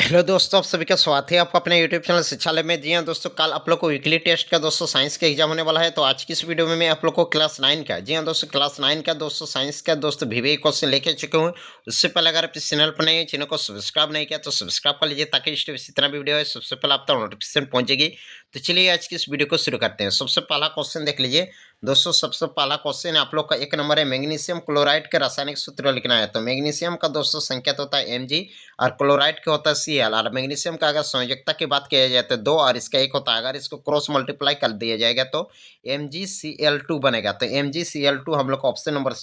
Hello दोस्तों, आप सभी का स्वागत है आपका अपने यूट्यूब चैनल शिक्षालय में। जी हाँ दोस्तों, कल आप लोग को वीकली टेस्ट का दोस्तों साइंस का एग्जाम होने वाला है। तो आज की इस वीडियो में मैं आप लोग को क्लास 9 का, जी हाँ दोस्तों, क्लास 9 का दोस्तों साइंस का दोस्तों वीवीआई क्वेश्चन लेके चुके हूँ। उससे पहले अगर आप इस चैनल पर नए हैं, चैनल को सब्सक्राइब नहीं किया तो सब्सक्राइब कर लीजिए, ताकि इस जितना भी वीडियो है सबसे पहले आप तक नोटिफिकेशन पहुंचेगी। तो चलिए आज की इस वीडियो को शुरू करते हैं। सबसे पहला क्वेश्चन देख लीजिए दोस्तों। सबसे पहला क्वेश्चन आप लोग का 1 नंबर है, मैग्नीशियम क्लोराइड का रासायनिक सूत्र लिखना है। तो मैग्नीशियम का दोस्तों संकेत होता है Mg और क्लोराइड का होता है Cl। और मैग्नीशियम का अगर संयोजकता की बात किया जाए तो 2 और इसका 1 होता है। अगर इसको क्रॉस मल्टीप्लाई कर दिया जाएगा तो MgCl2 बनेगा। तो MgCl2 हम लोग का ऑप्शन नंबर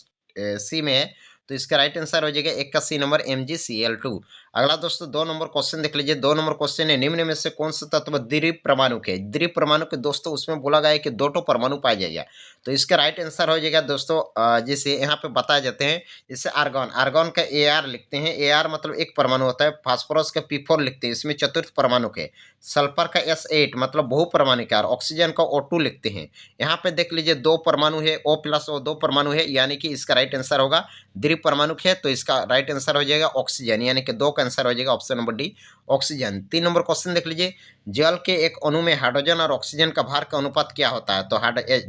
सी में है। तो इसका राइट आंसर हो जाएगा 1 का सी नंबर MgCl2। अगला दोस्तों 2 नंबर क्वेश्चन देख लीजिए। 2 नंबर क्वेश्चन है, निम्न में से कौन सा तत्व द्विपरमाणु है। द्विपरमाणु के दोस्तों उसमें बोला गया है कि 2 तो परमाणु पाया जाएगा। तो इसका राइट आंसर हो जाएगा दोस्तों जैसे यहाँ पे बताए जाते हैं, जैसे आर्गन, आर्गन का Ar लिखते हैं। Ar मतलब एक परमाणु होता है। फास्फोरस का P4 लिखते हैं, इसमें चतुर्थ परमाणु के। सल्फर का S8 मतलब बहुपरमाणिक। और ऑक्सीजन का O2 लिखते हैं। यहाँ पे देख लीजिए 2 परमाणु है, O प्लस O 2 परमाणु है, यानी कि इसका राइट आंसर होगा द्विपरमाणु है। तो इसका राइट आंसर हो जाएगा ऑक्सीजन, यानी कि 2 का आंसर हो जाएगा option number D oxygen. 3 number question देख लीजिए। जल के एक अणु में हाइड्रोजन और ऑक्सीजन का भार का अनुपात क्या होता है। तो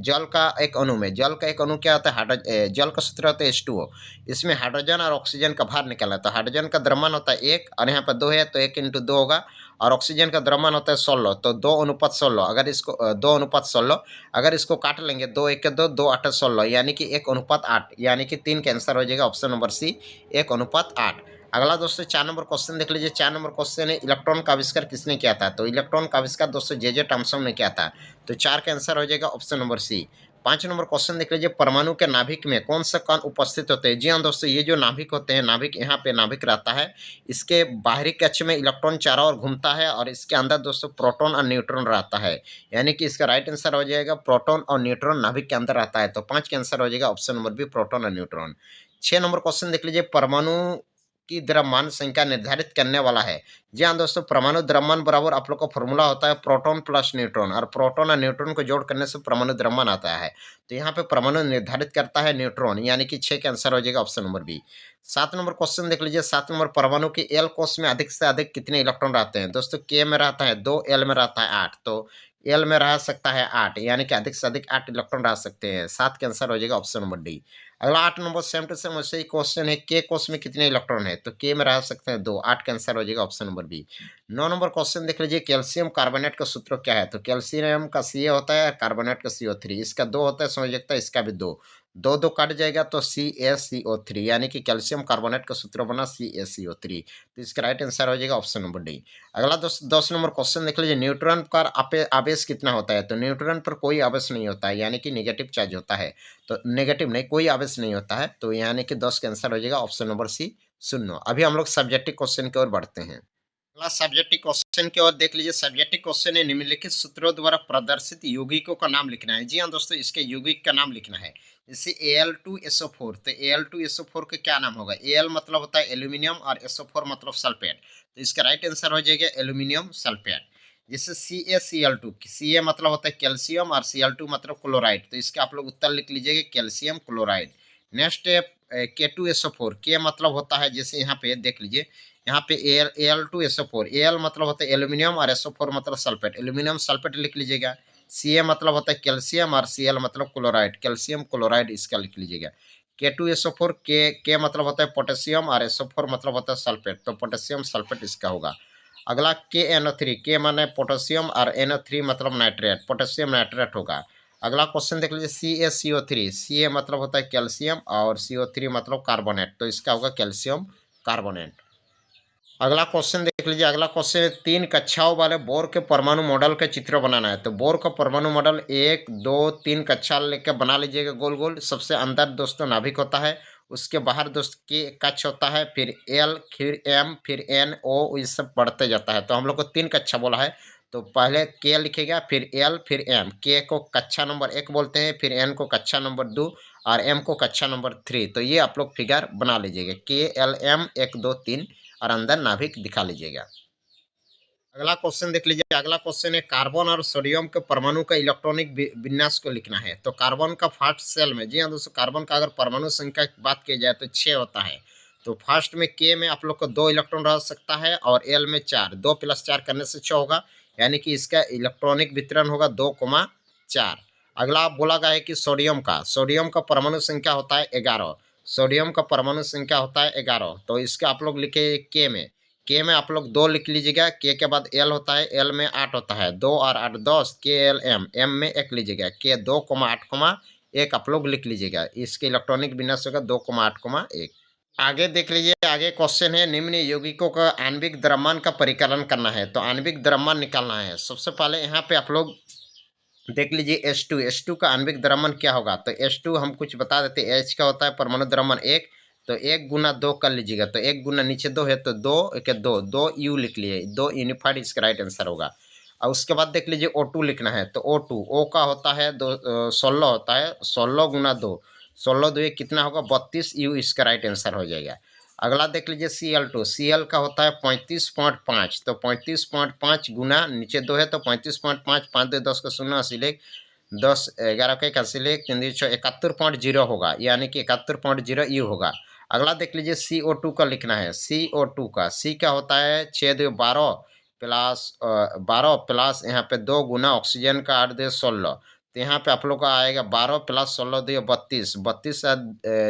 जल का एक अणु में, जल का एक अणु क्या होता है, जल का सूत्र होता है H2O। इसमें हाइड्रोजन और ऑक्सीजन का भार निकाला। तो हाइड्रोजन का द्रव्यमान होता है 1 और यहाँ पर 2 है, तो 1 × 2 होगा। और ऑक्सीजन का द्रव्यमान होता है 16, तो 2:16। अगर इसको 2:16 अगर इसको काट लेंगे, 2 1 2 2 8 16, यानी कि 1:8, यानी कि 3 का आंसर हो जाएगा ऑप्शन नंबर सी 1:8। अगला दोस्तों 4 नंबर क्वेश्चन देख लीजिए। 4 नंबर क्वेश्चन है, इलेक्ट्रॉन का आविष्कार किसने किया था। तो इलेक्ट्रॉन का आविष्कार दोस्तों जे थॉमसन ने किया था। तो 4 का आंसर हो जाएगा option number C. 5 number question देख लीजिए। परमाणु के नाभिक में कौन सा कण उपस्थित होते हैं। जी हाँ दोस्तों, ये जो नाभिक होते हैं, नाभिक यहाँ पे नाभिक रहता है। इसके बाहरी कक्ष में इलेक्ट्रॉन चारों ओर घूमता है और इसके अंदर दोस्तों प्रोटॉन और न्यूट्रॉन रहता है, यानी कि इसका राइट आंसर हो जाएगा प्रोटॉन और न्यूट्रॉन नाभिक के अंदर रहता है। तो 5 का आंसर हो जाएगा ऑप्शन नंबर बी प्रोटॉन और न्यूट्रॉन। 6 नंबर क्वेश्चन देख लीजिए। परमाणु की द्रव्यमान संख्या निर्धारित करने वाला है। जी हाँ दोस्तों, परमाणु द्रव्यमान बराबर आप लोग का फॉर्मूला होता है प्रोटॉन प्लस न्यूट्रॉन, और प्रोटॉन और न्यूट्रॉन को जोड़ करने से परमाणु द्रव्यमान आता है। तो यहाँ पे परमाणु निर्धारित करता है न्यूट्रॉन, यानी कि 6 का आंसर हो जाएगा option number B. 7 number question देख लीजिए। 7 नंबर, परमाणु के एल कोष में अधिक से अधिक कितने इलेक्ट्रॉन रहते हैं। दोस्तों के में रहता है 2, एल में रहता है 8। तो एल में रह सकता है 8, यानी कि अधिक से अधिक 8 इलेक्ट्रॉन रह सकते हैं। 7 का आंसर हो जाएगा ऑप्शन नंबर डी। अगला 8 नंबर सेम टू सेम वैसे ही क्वेश्चन है, के कोष में कितने इलेक्ट्रॉन है। तो के में रह सकते हैं 2, 8 का आंसर हो जाएगा option number B. 9 number question देख लीजिए। कैल्शियम कार्बोनेट का सूत्र क्या है। तो कैल्शियम का सी होता है, कार्बोनेट का CO3। इसका 2 होता है संयोजकता, इसका भी 2, 2 2 कट जाएगा तो CaCO3, यानी कि कैल्शियम कार्बोनेट का सूत्र बना CaCO3। तो इसका राइट आंसर हो जाएगा ऑप्शन नंबर डी। अगला 10 नंबर क्वेश्चन देख लीजिए। न्यूट्रॉन पर आवेश कितना होता है। तो न्यूट्रॉन पर कोई आवेश नहीं होता है, यानी कि नेगेटिव चार्ज होता है। तो नेगेटिव नहीं, कोई आवेश नहीं होता है। तो यानी कि 10 का आंसर हो जाएगा ऑप्शन नंबर सी 0। अभी हम लोग सब्जेक्टिव क्वेश्चन की ओर बढ़ते हैं। अगला सब्जेक्टिव क्वेश्चन की ओर देख लीजिए। सब्जेक्टिव क्वेश्चन है, निम्नलिखित सूत्रों द्वारा प्रदर्शित यौगिकों का नाम लिखना है। जी हाँ दोस्तों, इसके यौगिक का नाम लिखना है। जैसे Al2SO4, तो Al2SO4 का क्या नाम होगा। Al मतलब होता है एल्यूमिनियम और SO4 मतलब सल्फेट। तो इसका राइट आंसर हो जाएगा एल्यूमिनियम सल्फेट। जैसे CaCl2, Ca मतलब होता है कैल्शियम और Cl2 मतलब क्लोराइड। तो इसका आप लोग उत्तर लिख लीजिएगा कैल्शियम क्लोराइड। नेक्स्ट है K2SO4, के मतलब होता है, जैसे यहाँ पे देख लीजिए, यहाँ पे Al2SO4, Al मतलब होता है एल्यूमिनियम और SO4 मतलब सल्फेट, एल्यूमिनियम सल्फेट लिख लीजिएगा। Ca मतलब होता है कैल्शियम और Cl मतलब क्लोराइड, कैल्शियम क्लोराइड इसका लिख लीजिएगा। K2SO4, के मतलब होता है पोटेशियम और SO4 मतलब होता है सल्फेट, तो पोटेशियम सल्फेट इसका होगा। अगला KNO3, के माने पोटेशियम और NO3 मतलब नाइट्रेट, पोटेशियम नाइट्रेट होगा। अगला क्वेश्चन देख लीजिए। CaCO3, Ca मतलब होता है कैल्शियम और CO3 मतलब कार्बोनेट, तो इसका होगा कैल्शियम कार्बोनेट। अगला क्वेश्चन देख लीजिए। अगला क्वेश्चन 3 कक्षाओं वाले बोर के परमाणु मॉडल का चित्र बनाना है। तो बोर का परमाणु मॉडल 1 2 3 कक्षा लेकर बना लीजिएगा गोल गोल। सबसे अंदर दोस्तों नाभिक होता है, उसके बाहर दोस्त के कक्ष होता है, फिर L फिर M फिर N O, ये सब बढ़ते जाता है। तो हम लोग को 3 कक्षा बोला है। तो पहले K लिखेगा, फिर L फिर M। K को कक्षा नंबर 1 बोलते हैं, फिर N को कक्षा नंबर 2 और M को कक्षा नंबर 3। तो ये आप लोग फिगर बना लीजिएगा, KLM 1 2 3 और अंदर नाभिक दिखा लीजिएगा। अगला क्वेश्चन देख लीजिए। अगला क्वेश्चन है, कार्बन और सोडियम के परमाणु का इलेक्ट्रॉनिक विन्यास को लिखना है। तो कार्बन का फर्स्ट सेल में, जी हाँ दोस्तों, कार्बन का अगर परमाणु संख्या की बात की जाए तो 6 होता है। तो फर्स्ट में के में आप लोग को 2 इलेक्ट्रॉन रह सकता है और एल में 4, 2 + 4 करने से 6 होगा, यानी कि इसका इलेक्ट्रॉनिक वितरण होगा 2,4। अगला आप बोला गया है कि सोडियम का परमाणु संख्या होता है 11, सोडियम का परमाणु संख्या होता है 11। तो इसके आप लोग लिखे के में आप लोग 2 लिख लीजिएगा, के बाद एल होता है, एल में 8 होता है, 2 और 8 10, के एल एम में 1 लीजिएगा, के 2,8,1 आप लोग लिख लीजिएगा। इसके इलेक्ट्रॉनिक विन्यास होगा 2,8,1। आगे देख लीजिए, आगे क्वेश्चन है, निम्न यौगिकों का आणविक द्रव्यमान का परिकलन करना है। तो आणविक द्रव्यमान निकालना है। सबसे पहले यहाँ पे आप लोग देख लीजिए H2 का आणविक द्रव्यमान क्या होगा। तो H2 हम कुछ बता देते हैं, H का होता है परमाणु द्रव्यमान 1, तो 1 गुना 2 कर लीजिएगा, तो 1 गुना नीचे 2 है, तो 2 1 2, 2 U लिख लिए, 2 यूनिफाइड इसका राइट आंसर होगा। और उसके बाद देख लीजिए O2 लिखना है। तो O का होता है 16 होता है, 16 गुना 2, 16 2 कितना होगा 32 U इसका राइट आंसर हो जाएगा। अगला देख लीजिए Cl का होता है 35.5, तो 35.5 गुना नीचे 2 है, तो 35.5, 5 2 10 का 0 अस्सी 10 11 का 81 71.0 होगा, यानी कि 71.0 यू होगा। अगला देख लीजिए CO2 का लिखना है। CO2 का सी का होता है 6 2 12 प्लस 12 प्लस यहाँ पे 2 गुना ऑक्सीजन का 8 2 16, तो यहाँ पे आप लोग का आएगा 12 प्लस 16 2 32, 32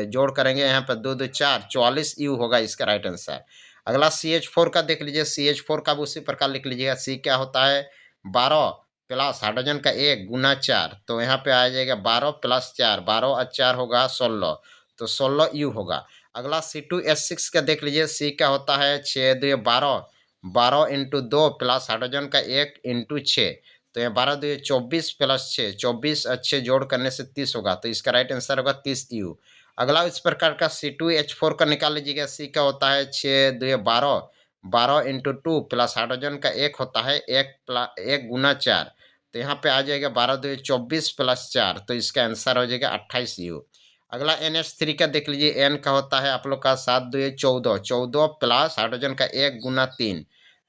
जोड़ करेंगे यहाँ पे 2 2 4 44 यू होगा इसका राइट आंसर। अगला CH4 का देख लीजिए, CH4 का भी उसी प्रकार लिख लीजिएगा। सी क्या होता है 12 प्लस हाइड्रोजन का 1 गुना 4, तो यहाँ पे आ जाएगा 12 प्लस 4, 12 और 4 होगा 16, तो 16 यू होगा। अगला C2H6 का देख लीजिए। सी का होता है 6 2 12, 12 इंटू 2 प्लस हाइड्रोजन का 1 इंटू 6, तो यहाँ 12 2 24 प्लस 6, 24 अच्छे जोड़ करने से 30 होगा, तो इसका राइट आंसर होगा 30 यू। अगला इस प्रकार का C2H4 का निकाल लीजिएगा। सी का होता है 6 2 12, 12 इंटू 2 प्लस हाइड्रोजन का 1 होता है 1 गुना 4, तो यहाँ पे आ जाएगा 12 2 24 प्लस 4, तो इसका आंसर हो जाएगा 28 यू। अगला NH3 का देख लीजिए। एन का होता है आप लोग का 7 2 14, 14 प्लस हाइड्रोजन का 1 गुना 3,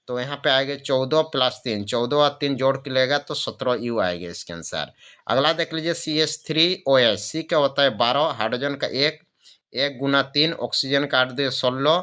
तो यहाँ पे आएगा 14 प्लस 3, 14 और 3 जोड़ के लेगा तो 17 यू आएगा इसके आंसर। अगला देख लीजिए CH3OH। सी क्या होता है 12, हाइड्रोजन का 1 गुना 3, ऑक्सीजन का 8 2 16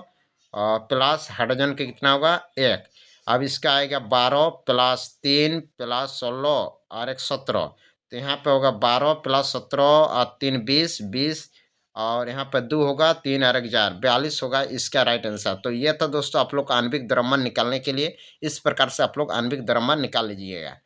प्लस हाइड्रोजन का कितना होगा 1। अब इसका आएगा 12 प्लस 3 प्लस 16 और 1 17, तो यहाँ पे होगा 12 प्लस 17 और 3 20, 20 और यहाँ पे 2 होगा, 3 और 1 4 42 होगा इसका राइट आंसर। तो ये था दोस्तों आप लोग का आणविक द्रव्यमान निकालने के लिए। इस प्रकार से आप लोग आणविक द्रव्यमान निकाल लीजिएगा।